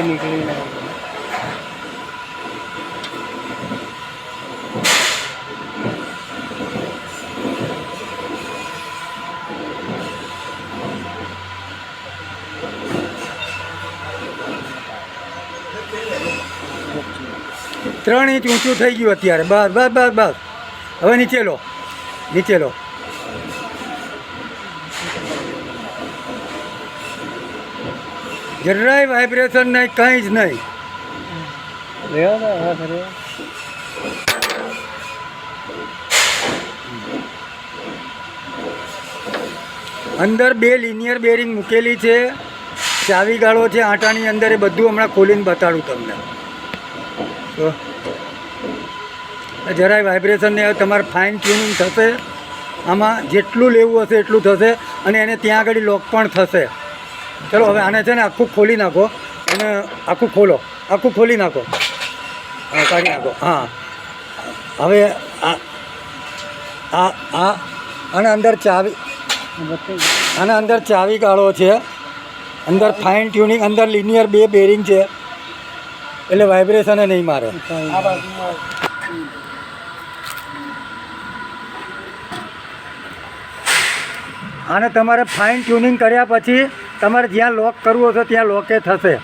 નીકળીને ત્રણ ઇંચ ઊંચું થઈ ગયું અત્યારે. બસ બસ બસ બસ. હવે નીચે લો, નીચે લો. જરાય વાઇબ્રેશન નહીં, કંઈ જ નહીં. અંદર 2 લિનિયર બેરિંગ મૂકેલી છે, ચાવી ગાળો છે આંટાની અંદર. એ બધું હમણાં ખોલીને બતાડું તમને. તો જરાય વાઇબ્રેશન નહીં આવે. તમારે ફાઇન ટ્યુનિંગ થશે આમાં. જેટલું લેવું હશે એટલું થશે. અને એને ત્યાં આગળ લોક પણ થશે. ચલો હવે આને છે ને આખું ખોલી નાખો. અને આખું ખોલો, આખું ખોલી નાખો. હા, કાઢી નાખો. હા, હવે આ અને અંદર ચાવી, આના અંદર ચાવી ગાળો છે. અંદર ફાઇન ટ્યુનિંગ, અંદર લિનિયર 2 બેરિંગ છે, એટલે વાઇબ્રેશન નહીં મારે. આને તમારે ફાઇન ટ્યુનિંગ કર્યા પછી તમારે જ્યાં લોક કરવું હશે ત્યાં લોકે થશે.